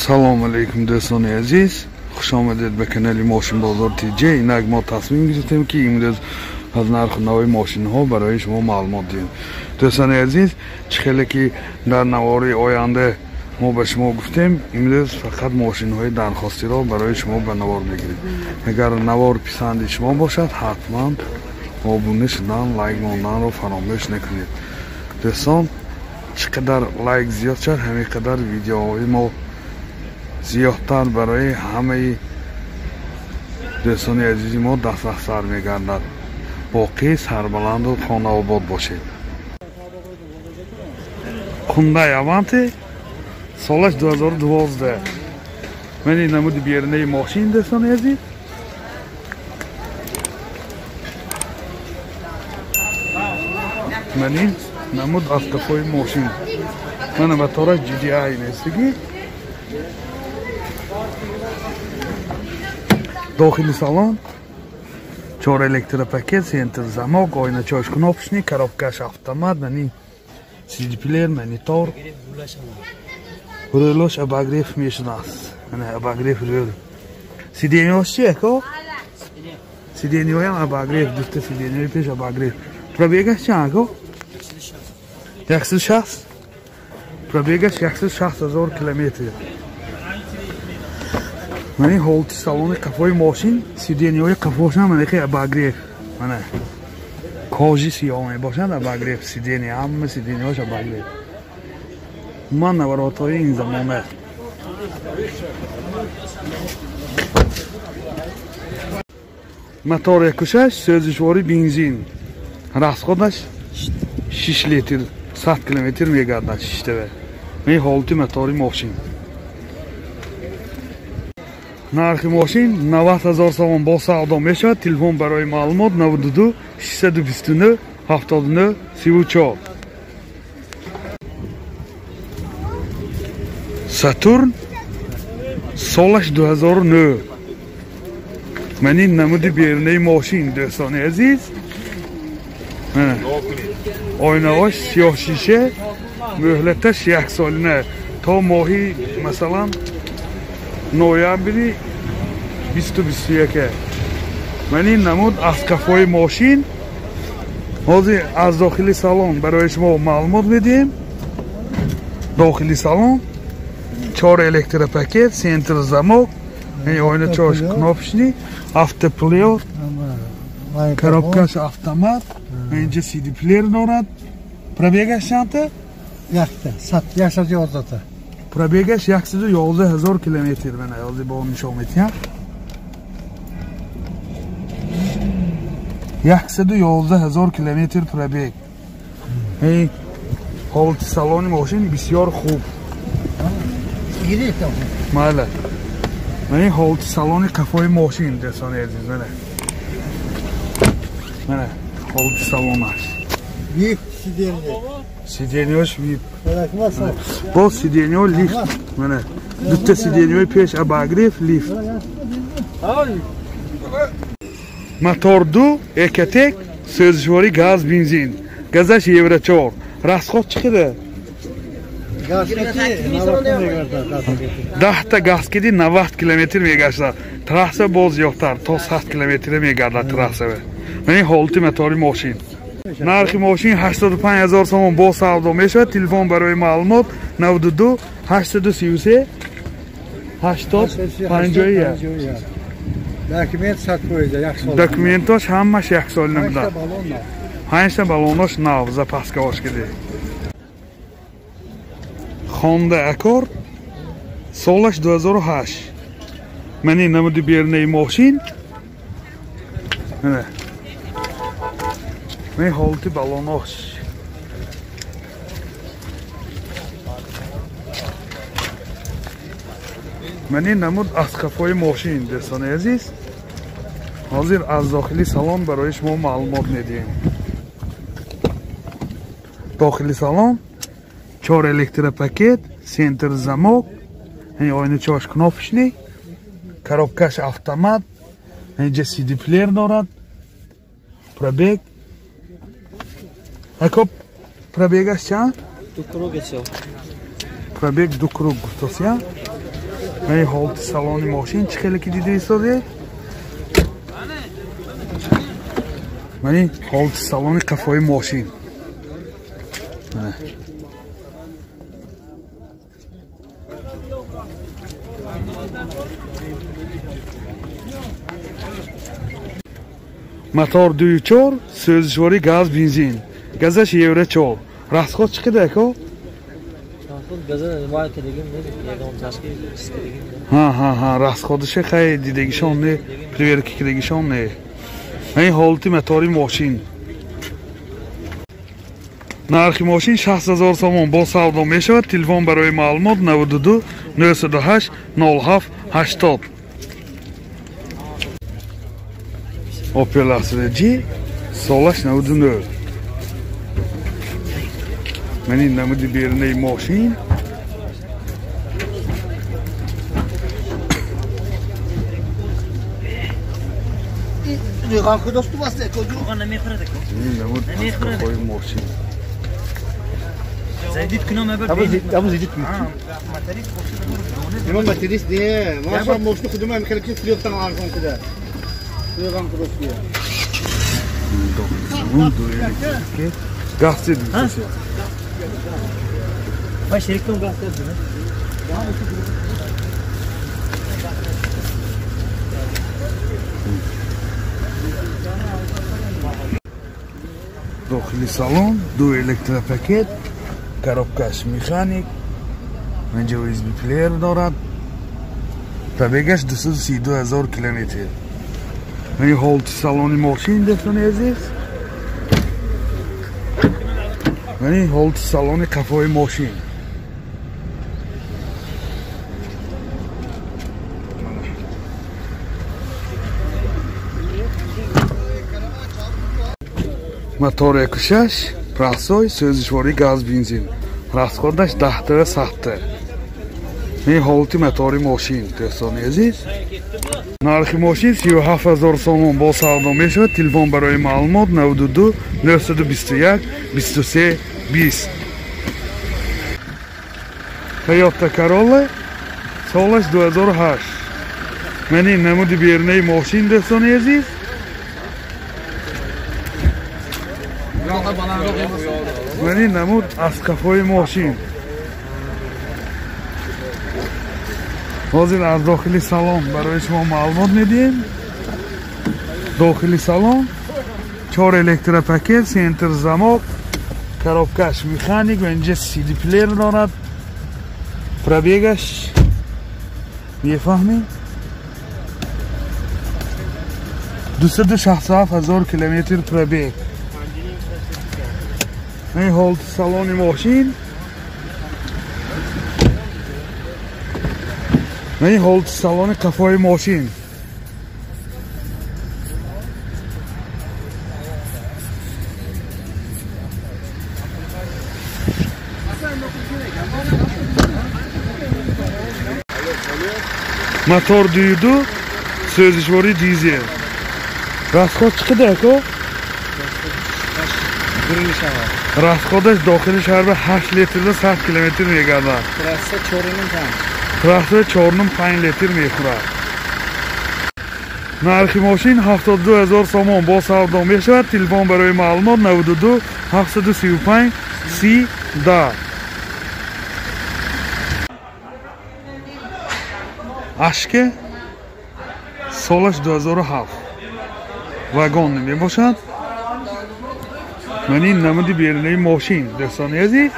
Assalomu alaykum do'stlar aziz. Xush omaded be kanali Moshin Bozor TJ. Inaq ma tasmim girفتیم که امروز از نرخ نوی ماشین ها برای شما معلومات دیم. دوستان عزیز، چخیلی که در نواری آینده ما به شما گفتیم امروز فقط ماشین های درخواستی را برای شما به نوار میگیریم. اگر نوار پسند شما باشد حتما آبونه شدن، لایک ماندن رو فراموش نکنید. دوستان چقدر لایک زیاد شد همینقدر ویدیوهای ما زیادتر برای همه دوستان عزیزی ما دست سر میگردد. باقی سربلند و خانه آباد باشید. Hyundai Avante سالش 2012. من این نمود بیرنه ماشین دوستان عزیز. من این نمود از کفای ماشین. من به طور GDI نیستگی. داخل салон 4 электропакет, центр замок, ойначош кнопочный, коробкаш автомат, мани CD-плеер, монитор. Рулош обогрев мешанаст. Ана обогрев рул. Сиденьёш чие ко? Сиденьёям обогрев, душта сиденьёй пеш обогрев. Пробегаш чанд ко? 160. Пробегаш 160,000 километр. من هولت سالن کفای ماشین سیدینیوی کفاش هم منه که اباگریف منه کاجی سیاه می باشند اباگریف سیدینی هم سیدینیوش اباگریف من نوراتای این زمانه موتور کشش سوزشواری بنزین расходش 6 لیتر 100 کیلومتر میگردد شیشته می هولت موتوری ماشین нархи мошин 90,000 сомон бо савдо мешавад. Телефон барои маълумот 92 629 79 34. Saturn солаш 2009. Ман ин намуди берунаи мошин дӯстони азиз. Ойнаош сиёҳшише мӯҳлаташ 1 солина то моҳи масалан ноябри 2021. من این نمود از کفای ماشین حاضر از داخلی سالن برای شما معلومات میدیم. داخلی سالن 4 الکتروپاکت، سنتر замок, oyna çarş knopşni, автоплеер, коробкаш автомат, اینجا CD پلیر دارد. پробегаш چنده؟ 111. پробегаш 111,000 کیلومتر. من یازی با نشون میدم 111,000 کیلومتر پробег. این حالت سالن ماشین بسیار خوب. بله. من این حالت سالن کفای ماشین دوستان عزیز من حالت سالنش ویپ сиденьёш вип бо сиденьё лифт мана дутта сиденьёи пеш обогрев лифт мотор 2 экотек сӯзишвори газ бензин газаш евро 4 расход чиқадар 10 та газкиди 90 километр мегашад трасса боз зиёдтар то 100 километр мегардад трасса мани ҳолати мотори мошин нархи мошин 85,000 сомон бо савдо мешавад. Телефон барои маълумот 92 833 80 51. документош ҳамаш 1 солина будад. 5 та баллонош нав запаскавош киди. Honda Accord солаш 2008. мани намуди берунаи мошин من حالتی بالوناش من این نمود از کفای ماشین دوستان عزیز حاضر از داخلی سالن برای شما معلومات میدیم. داخلی سالن 4 الکتروپاکت، سنتر замок, این oyna چاش кнопочный, коробкаш автомат, اینجا CD پلیر دارد. پробег Ako пробегаш чанд? До круга цел. Пробег до круг. То ся? من حالت سالن ماشین چه خیلی که دیده ایستاده؟ من حالت سالن قفای ماشین موتور 2.4 سوزشواری گاز بنزین گازش یورو 4 расход چه قدر کو ها расходش خیلی دیدگیشون نه پریورکی کردگیشون نه این حالتی موتوری ماشین نرخ ماشین 60000 سوم با سودا میشود تلفن برای معلومات 92 928 07 80 Opel Astra G سالش 99 من این نمودی بیرنه ماشین Rügan kudostu bastı ekocu. Rügan nemikhore deko. Nemikhore deko. ماشین Zedit kino meber. Abu zedit mi? Ha, materis boşu. Nima materis diye. Maşallah boşlu kudum hem kelki sürüyorsan arkan kuda. Rügan kudostu ya. Gaz edin. Ay şerikten gaz edin. داخلی سالن دو الکتروپاکت коробкаш مکانیک اینجا USB پلیر دارد پробегش 232,000 کیلومتر این حالت سالن ماشین دوستان عزیز این حالت سالن قفای ماشین موتور 1.6 پراسوی سوزشواری گاز بنزین расходش 10 تا 100 تا این حالتی موتور ماشین دوستان عزیز نرخ ماشین 37000 سوم با سودا میشود تلفن برای معلومات 92 921 23 20 Toyota Corolla سالش 2008 من این نمودی بیرنه ماشین دوستان عزیز من این نمود از کفای ماشین حاضر از داخلی سالن برای شما معلومات میدیم داخلی سالن 4 الکتروپاکت سنتر زماک коробкаш مکانیک و اینجا CD پلیر دارد پробегش میفهمید 267,000 کیلومتر پробег این حالت سالن ماشین این حالت سالن قفای ماشین موتور 2.2 سوزشواری دیزل расход چقدر کو расходش داخل شهر به 8 لیتر و 100 کیلومتر میگردد تراسه 4.5 لیتر میخورد نرخ ماشین 72,000 سوم با سودا میشود تلفن برای معلومات 92 735 30 10 اشک سالش 2007 واگن نمی باشد من این نمودی بیرنه ماشین دوستان عزیز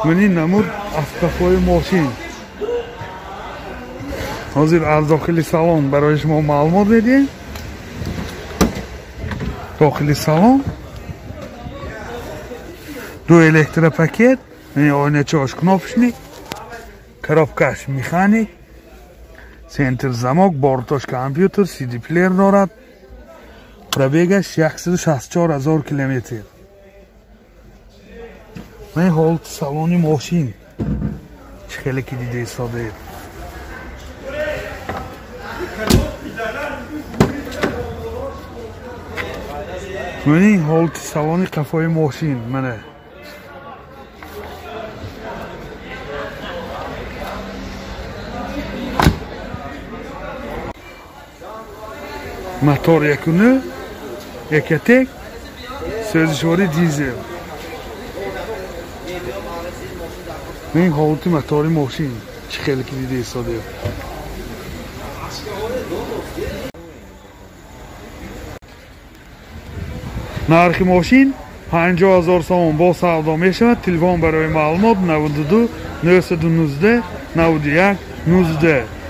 من این نمود از کفای ماشین حاضر از داخلی سالن برای شما معلومات میدیم داخلی سالن دو الکتروپاکت یعنی آینه چاش کنافشنی коробкаш مکانیک سنتر زماک بارتاش کامپیوتر CD پلیر دارد پробегش 164,000 کیلومتر من حالت سالن ماشین چه خیلی که دیده ایستاده من این حالت سالن قفای ماشین منه мотор якуни екатек сӯзишвори дизел ин ҳолати мотори мошин чӣ хеле ки дида истодем нархи мошин 50,000 сомон бо савдо мешавад. Телефон барои маълумот 92 919 91 19